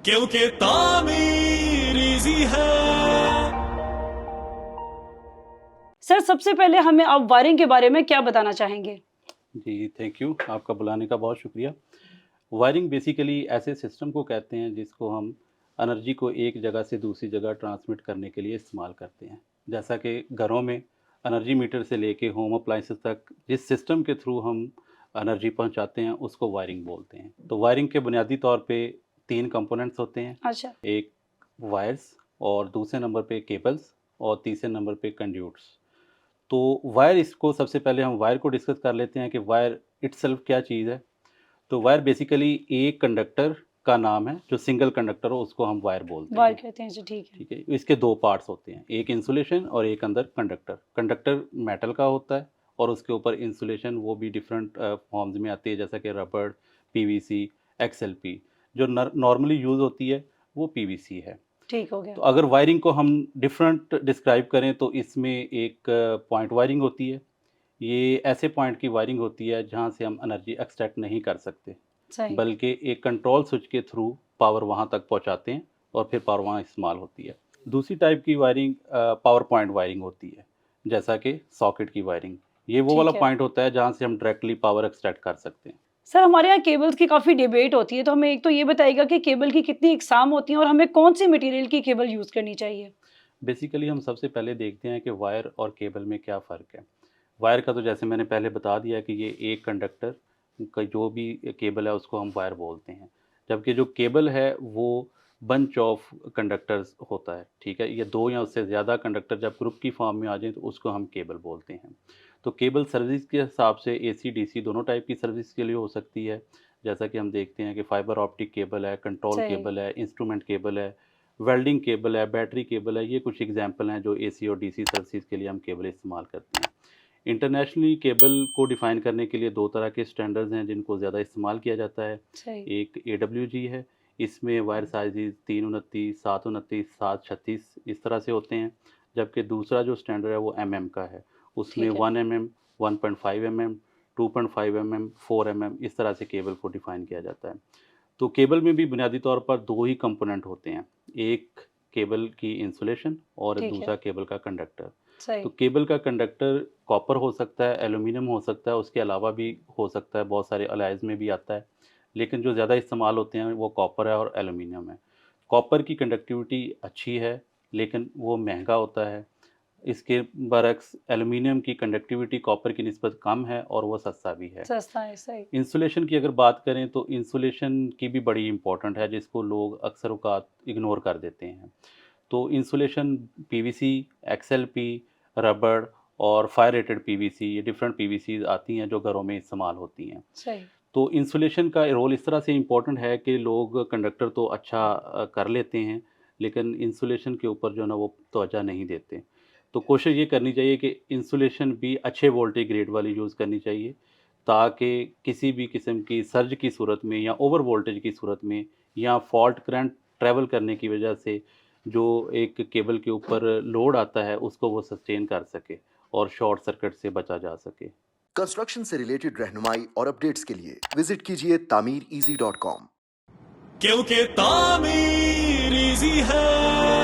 क्योंकि तामीर इजी है। सर, सबसे पहले हमें आप वायरिंग के बारे में क्या बताना चाहेंगे? जी, थैंक यू, आपका बुलाने का बहुत शुक्रिया। वायरिंग बेसिकली ऐसे सिस्टम को कहते हैं जिसको हम एनर्जी को एक जगह से दूसरी जगह ट्रांसमिट करने के लिए इस्तेमाल करते हैं। जैसा कि घरों में एनर्जी मीटर से लेके होम अप्लायंसेस तक जिस सिस्टम के थ्रू हम एनर्जी पहुंचाते हैं उसको वायरिंग बोलते हैं। तो वायरिंग के बुनियादी तौर पे 3 कंपोनेंट्स होते हैं। अच्छा। एक वायर्स, और दूसरे नंबर पे केबल्स, और तीसरे नंबर पे कंड्यूट्स। तो वायर, इसको सबसे पहले हम वायर को डिस्कस कर लेते हैं कि वायर इटसेल्फ क्या चीज़ है। तो वायर बेसिकली एक कंडक्टर का नाम है, जो सिंगल कंडक्टर हो उसको हम वायर बोलते वायर हैं। कहते हैं जी, ठीक है। ठीक है, इसके 2 पार्ट्स होते हैं, एक इंसुलेशन और एक अंदर कंडक्टर। कंडक्टर मेटल का होता है और उसके ऊपर इंसुलेशन, वो भी डिफरेंट फॉर्म्स में आती है, जैसा कि रबड़, पीवीसी, एक्सएलपी। जो नॉर्मली यूज़ होती है वो पीवीसी है। ठीक हो गया। तो अगर वायरिंग को हम डिफरेंट डिस्क्राइब करें तो इसमें एक पॉइंट वायरिंग होती है। ये ऐसे पॉइंट की वायरिंग होती है जहाँ से हम एनर्जी एक्सट्रैक्ट नहीं कर सकते, सही। बल्कि एक कंट्रोल स्विच के थ्रू पावर वहाँ तक पहुँचाते हैं और फिर पावर वहाँ इस्तेमाल होती है। दूसरी टाइप की वायरिंग पावर पॉइंट वायरिंग होती है, जैसा कि सॉकेट की वायरिंग। ये वो वाला ठीक है। पॉइंट होता है जहाँ से हम डायरेक्टली पावर एक्सट्रैक्ट कर सकते हैं। सर, हमारे यहाँ केबल्स की काफ़ी डिबेट होती है, तो हमें एक तो ये बताइएगा कि केबल की कितनी इकसाम होती हैं और हमें कौन-सी मटेरियल की केबल यूज़ करनी चाहिए? बेसिकली हम सबसे पहले देखते हैं कि वायर और केबल में क्या फ़र्क है। वायर का तो जैसे मैंने पहले बता दिया कि ये एक कंडक्टर का जो भी केबल है उसको हम वायर बोलते हैं। जबकि जो केबल है वो बंच ऑफ कंडक्टर्स होता है, ठीक है? ये 2 या उससे ज़्यादा कंडक्टर जब ग्रुप की फॉर्म में आ जाएँ तो उसको हम केबल बोलते हैं। तो केबल सर्विस के हिसाब से एसी, डीसी दोनों टाइप की सर्विस के लिए हो सकती है। जैसा कि हम देखते हैं कि फाइबर ऑप्टिक केबल है, कंट्रोल सही। केबल है, इंस्ट्रूमेंट केबल है, वेल्डिंग केबल है, बैटरी केबल है। ये कुछ एग्ज़ाम्पल हैं जो एसी और डीसी सर्विसेज़ के लिए हम केबल इस्तेमाल करते हैं। इंटरनेशनली केबल को डिफ़ाइन करने के लिए 2 तरह के स्टैंडर्ड्स हैं जिनको ज़्यादा इस्तेमाल किया जाता है। सही। एक एडब्ल्यूजी है, इसमें वायर साइज़ेज़ 329, 729, 736 इस तरह से होते हैं। जबकि दूसरा जो स्टैंडर्ड है वो एमएम का है। उसमें ठीक है। 1 एमएम, 1.5 एमएम, 2.5 एमएम, 4 एमएम इस तरह से केबल को डिफ़ाइन किया जाता है। तो केबल में भी बुनियादी तौर पर 2 ही कंपोनेंट होते हैं। एक केबल की इंसुलेशन और ठीक है। दूसरा केबल का कंडक्टर। तो सही। केबल का कंडक्टर कॉपर हो सकता है, एल्यूमीनियम हो सकता है, उसके अलावा भी हो सकता है, बहुत सारे अलॉयज़ में भी आता है। लेकिन जो ज़्यादा इस्तेमाल होते हैं वो कॉपर है और एल्यूमीनियम है। कॉपर की कंडक्टिविटी अच्छी है, लेकिन वो महँगा होता है। इसके बरअक्स एल्यूमीनियम की कंडक्टिविटी कॉपर की निस्बत कम है और वो सस्ता भी है। सस्ता है, सही। इंसुलेशन की अगर बात करें तो इंसुलेशन की भी बड़ी इम्पोर्टेंट है, जिसको लोग अक्सर औक़ात इग्नोर कर देते हैं। तो इंसुलेशन पीवीसी, एक्सएलपी, रबड़ और फायर रेटेड पीवीसी, ये डिफरेंट पीवीसीज़ आती हैं जो घरों में इस्तेमाल होती हैं। सही। तो इंसुलेशन का रोल इस तरह से इम्पोर्टेंट है कि लोग कंडक्टर तो अच्छा कर लेते हैं, लेकिन इंसुलेशन के ऊपर जो है ना वो तवज्जो नहीं देते। तो कोशिश ये करनी चाहिए कि इंसुलेशन भी अच्छे वोल्टेज ग्रेड वाली यूज़ करनी चाहिए, ताकि किसी भी किस्म की सर्ज की सूरत में या ओवर वोल्टेज की सूरत में या फॉल्ट करंट ट्रैवल करने की वजह से जो एक केबल के ऊपर लोड आता है उसको वो सस्टेन कर सके और शॉर्ट सर्किट से बचा जा सके। कंस्ट्रक्शन से रिलेटेड रहनुमाई और अपडेट्स के लिए विजिट कीजिए tameereasy.com। क्योंकि तामीर इजी है।